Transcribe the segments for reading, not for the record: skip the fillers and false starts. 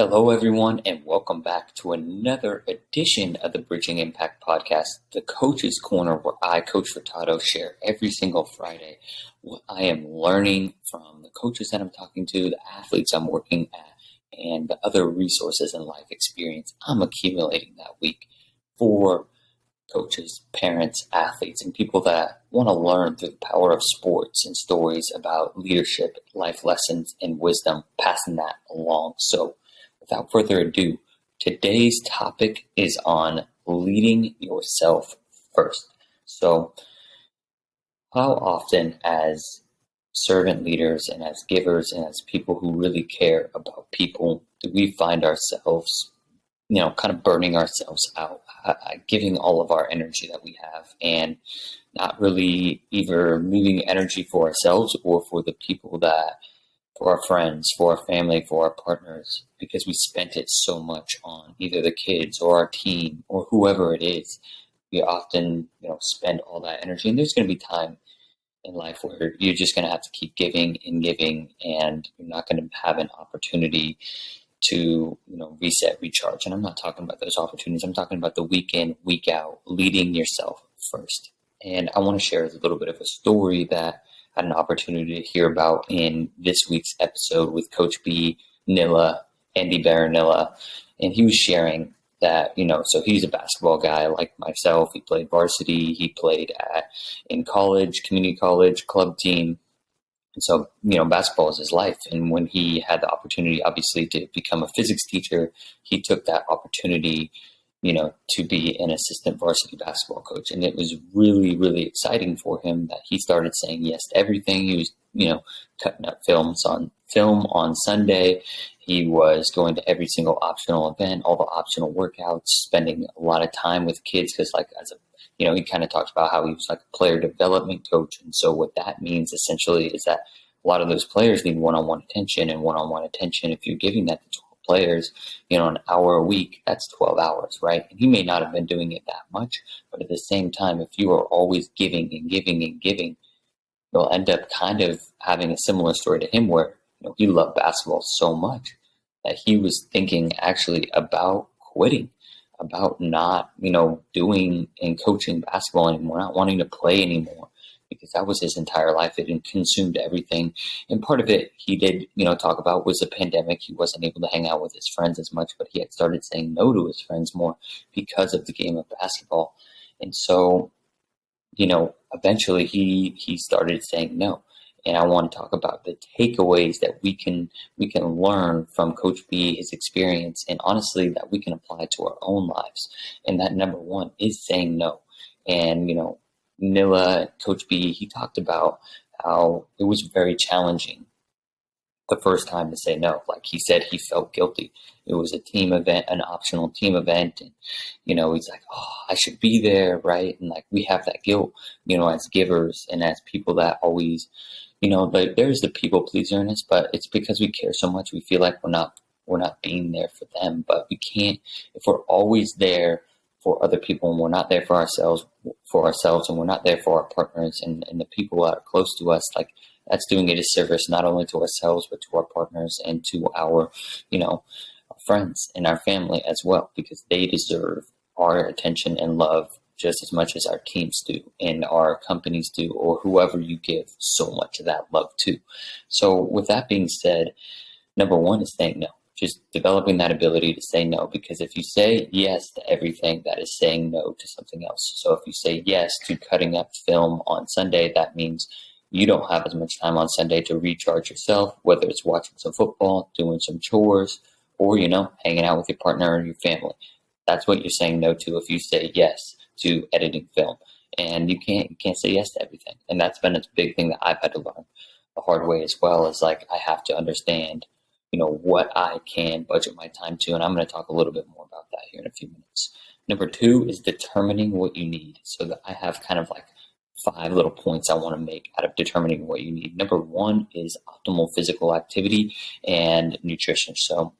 Hello, everyone, and welcome back to another edition of the Bridging Impact Podcast, the Coach's Corner, where I, Coach Furtado, share every single Friday what I am learning from the coaches that I'm talking to, the athletes I'm working at, and the other resources and life experience I'm accumulating that week for coaches, parents, athletes, and people that want to learn through the power of sports and stories about leadership, life lessons, and wisdom, passing that along. So, without further ado, today's topic is on leading yourself first. So, how often as servant leaders and as givers and as people who really care about people do we find ourselves, kind of burning ourselves out, giving all of our energy that we have and not really either leaving energy for ourselves or for the people for our friends, for our family, for our partners, because we spent it so much on either the kids or our team or whoever it is. We often, spend all that energy. And there's going to be time in life where you're just going to have to keep giving, and you're not going to have an opportunity to, reset, recharge. And I'm not talking about those opportunities. I'm talking about the week in, week out, leading yourself first. And I want to share a little bit of a story that I had an opportunity to hear about in this week's episode with Coach B, Andy Baranilla. And he was sharing that, so he's a basketball guy like myself. He played varsity. He played in college, community college, club team. And so, basketball is his life. And when he had the opportunity, obviously, to become a physics teacher, he took that opportunity, to be an assistant varsity basketball coach. And it was really, really exciting for him that he started saying yes to everything. He was, cutting up film on Sunday. He was going to every single optional event, all the optional workouts, spending a lot of time with kids because, he kind of talks about how he was like a player development coach. And so what that means essentially is that a lot of those players need one-on-one attention, and one-on-one attention, if you're giving that to 12 players, an hour a week, that's 12 hours, right? And he may not have been doing it that much, but at the same time, if you are always giving and giving and giving, you'll end up kind of having a similar story to him where, he loved basketball so much that he was thinking actually about quitting, about not, doing and coaching basketball anymore, not wanting to play anymore, because that was his entire life. It had consumed everything. And part of it he did, talk about was the pandemic. He wasn't able to hang out with his friends as much, but he had started saying no to his friends more because of the game of basketball. And so, eventually he started saying no. And I want to talk about the takeaways that we can learn from Coach B, his experience, and honestly that we can apply to our own lives. And that number one is saying no. And, Nilla, Coach B, he talked about how it was very challenging the first time to say no. Like he said, he felt guilty. It was a team event, an optional team event. And, he's like, oh, I should be there, right? And like we have that guilt, as givers and as people that always, there's the people pleaser in us, but it's because we care so much. We feel like we're not being there for them, but we can't, if we're always there for other people and we're not there for ourselves, and we're not there for our partners and the people that are close to us, like that's doing a disservice not only to ourselves, but to our partners and to our, our friends and our family as well, because they deserve our attention and love just as much as our teams do and our companies do, or whoever you give so much of that love to. So with that being said, number one is saying no. Just developing that ability to say no, because if you say yes to everything, that is saying no to something else. So if you say yes to cutting up film on Sunday, that means you don't have as much time on Sunday to recharge yourself, whether it's watching some football, doing some chores, or, hanging out with your partner or your family. That's what you're saying no to if you say yes to editing film. And you can't say yes to everything. And that's been a big thing that I've had to learn the hard way as well, is like I have to understand what I can budget my time to. And I'm going to talk a little bit more about that here in a few minutes. Number two is determining what you need. So that I have kind of like 5 little points I want to make out of determining what you need. Number one is optimal physical activity and nutrition. So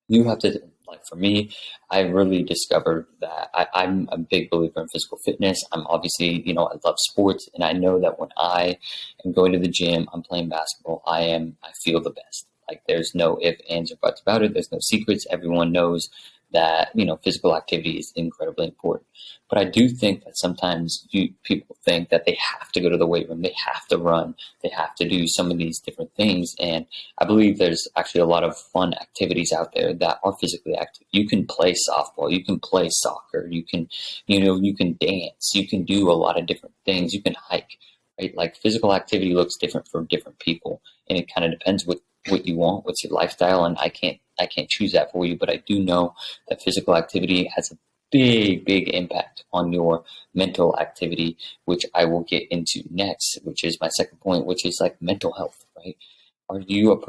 you have to, like for me, I really discovered that I'm a big believer in physical fitness. I'm obviously, I love sports, and I know that when I am going to the gym, I'm playing basketball, I feel the best. Like there's no if, ands, or buts about it. There's no secrets. Everyone knows that, physical activity is incredibly important. But I do think that sometimes people think that they have to go to the weight room, they have to run, they have to do some of these different things. And I believe there's actually a lot of fun activities out there that are physically active. You can play softball, you can play soccer, you can, you can dance, you can do a lot of different things, you can hike, right? Like physical activity looks different for different people, and it kind of depends what you want, what's your lifestyle, and I can't choose that for you, but I do know that physical activity has a big impact on your mental activity, which I will get into next, which is my second point, which is like mental health, right? Are you an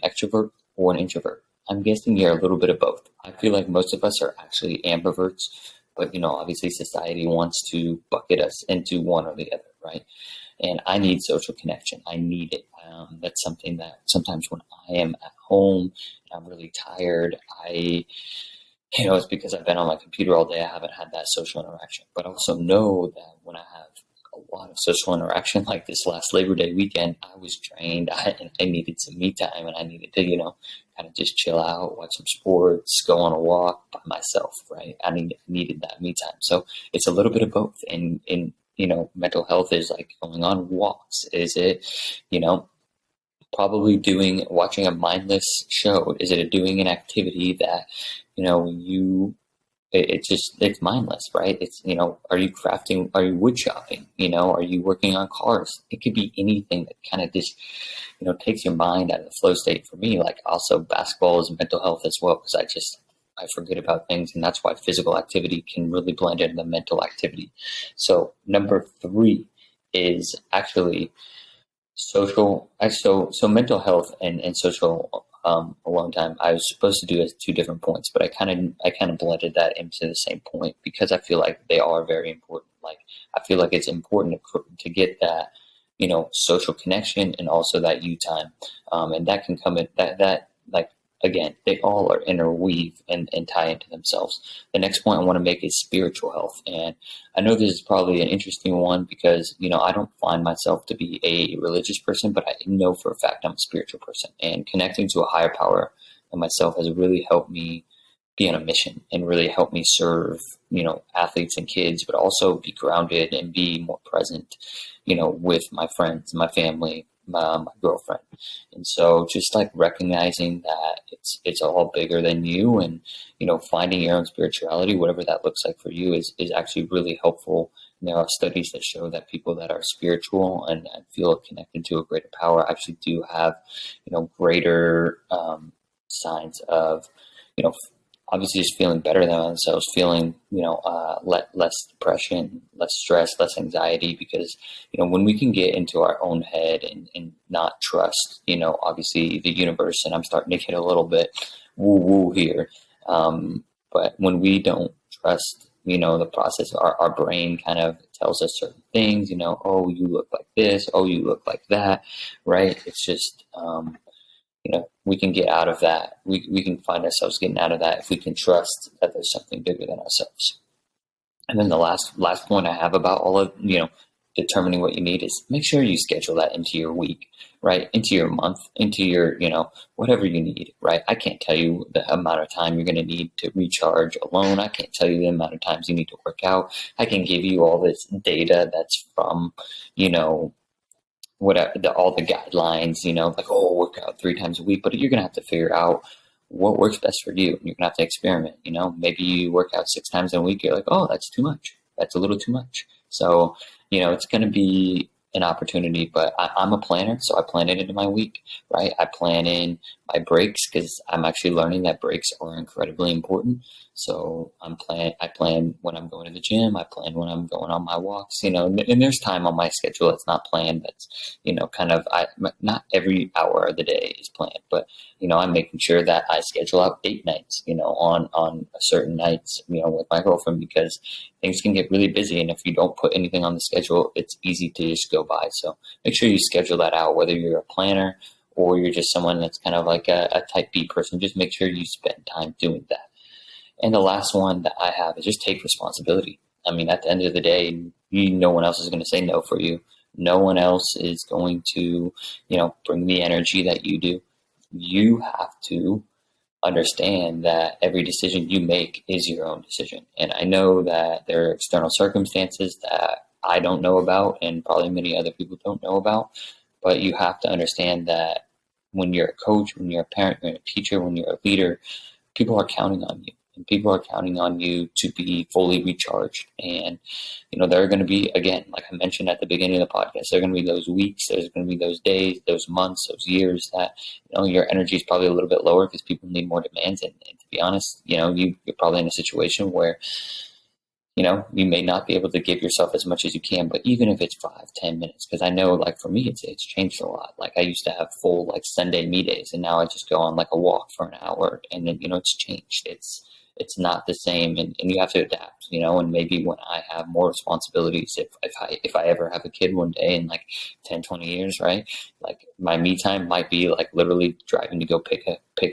extrovert or an introvert? I'm guessing you're a little bit of both. I feel like most of us are actually ambiverts, but obviously society wants to bucket us into one or the other, right? And I need social connection. I need it. That's something that sometimes when I am at home and I'm really tired, it's because I've been on my computer all day. I haven't had that social interaction. But I also know that when I have a lot of social interaction, like this last Labor Day weekend, I was drained. I needed some me time, and I needed to, kind of just chill out, watch some sports, go on a walk by myself, right? I needed that me time. So it's a little bit of both. And mental health is like going on walks. Is it, probably watching a mindless show? Is it doing an activity that, it's mindless, right? It's, are you crafting, are you wood chopping, are you working on cars? It could be anything that kind of just, takes your mind out of the flow state. For me, like also basketball is mental health as well, because I forget about things, and that's why physical activity can really blend into the mental activity. So number 3 is actually social. So mental health and social alone time, I was supposed to do as 2 different points, but I kind of blended that into the same point because I feel like they are very important. Like I feel like it's important to get that, social connection and also that you time, and that can come in that like. Again, they all are interweave and tie into themselves. The next point I want to make is spiritual health. And I know this is probably an interesting one because, I don't find myself to be a religious person, but I know for a fact I'm a spiritual person. And connecting to a higher power than myself has really helped me be on a mission and really helped me serve, athletes and kids, but also be grounded and be more present, with my friends, my family, my girlfriend. And so just like recognizing that it's all bigger than you, and finding your own spirituality, whatever that looks like for you, is actually really helpful. And there are studies that show that people that are spiritual and feel connected to a greater power actually do have greater signs of obviously just feeling better than themselves, feeling, less depression, less stress, less anxiety, because, when we can get into our own head and not trust, obviously the universe, and I'm starting to get a little bit woo-woo here. But when we don't trust, the process, our brain kind of tells us certain things, oh, you look like this, oh, you look like that, right? It's just, we can get out of that. We can find ourselves getting out of that if we can trust that there's something bigger than ourselves. And then the last point I have about all of, determining what you need is make sure you schedule that into your week, right? Into your month, into your, whatever you need, right? I can't tell you the amount of time you're going to need to recharge alone. I can't tell you the amount of times you need to work out. I can give you all this data that's from, all the guidelines, like, oh, work out 3 times a week, but you're going to have to figure out what works best for you. You're going to have to experiment, maybe you work out 6 times in a week. You're like, oh, that's too much. That's a little too much. So, it's going to be an opportunity, but I'm a planner. So I plan it into my week, right? I plan in my breaks because I'm actually learning that breaks are incredibly important. So I plan when I'm going to the gym. I plan when I'm going on my walks, and there's time on my schedule that's not planned. That's, not every hour of the day is planned, but, I'm making sure that I schedule out date nights, on certain nights, with my girlfriend, because things can get really busy. And if you don't put anything on the schedule, it's easy to just go by. So make sure you schedule that out, whether you're a planner or you're just someone that's kind of like a type B person. Just make sure you spend time doing that. And the last one that I have is just take responsibility. I mean, at the end of the day, no one else is going to say no for you. No one else is going to, bring the energy that you do. you have to understand that every decision you make is your own decision. And I know that there are external circumstances that I don't know about and probably many other people don't know about, but you have to understand that when you're a coach, when you're a parent, when you're a teacher, when you're a leader, people are counting on you. And people are counting on you to be fully recharged. And, there are going to be, again, like I mentioned at the beginning of the podcast, there are going to be those weeks, there's going to be those days, those months, those years that, your energy is probably a little bit lower because people need more demands. And to be honest, you're probably in a situation where, you may not be able to give yourself as much as you can, but even if it's 5-10 minutes, because I know, like, for me, it's changed a lot. Like, I used to have full, like, Sunday me days, and now I just go on, like, a walk for an hour, and then, it's changed. It's not the same, and you have to adapt, and maybe when I have more responsibilities, if I ever have a kid one day in like 10-20 years, right? Like, my me time might be like literally driving to go pick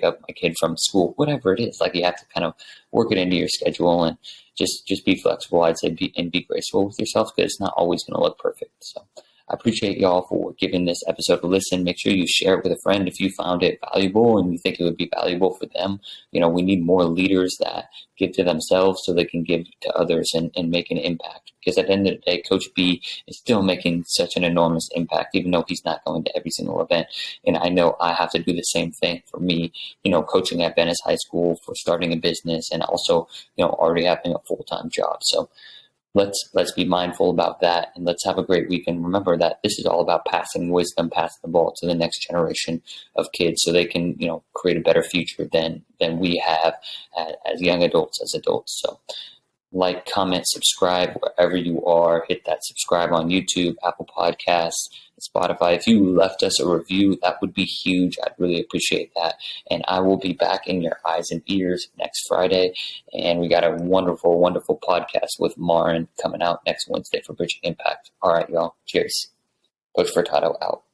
up my kid from school, whatever it is. Like, you have to kind of work it into your schedule and just be flexible, I'd say, be graceful with yourself, because it's not always going to look perfect. So I appreciate y'all for giving this episode a listen. Make sure you share it with a friend if you found it valuable and you think it would be valuable for them. We need more leaders that give to themselves so they can give to others and make an impact. Because at the end of the day, Coach B is still making such an enormous impact, even though he's not going to every single event. And I know I have to do the same thing for me, coaching at Venice High School, for starting a business, and also, already having a full-time job. So let's be mindful about that, and let's have a great week. And remember that this is all about passing wisdom, passing the ball to the next generation of kids so they can, create a better future than we have as young adults, as adults. So like, comment, subscribe wherever you are. Hit that subscribe on YouTube, Apple Podcasts, Spotify. If you left us a review, that would be huge. I'd really appreciate that. And I will be back in your eyes and ears next Friday. And we got a wonderful, wonderful podcast with Marin coming out next Wednesday for Bridging Impact. All right, y'all. Cheers. Coach Furtado out.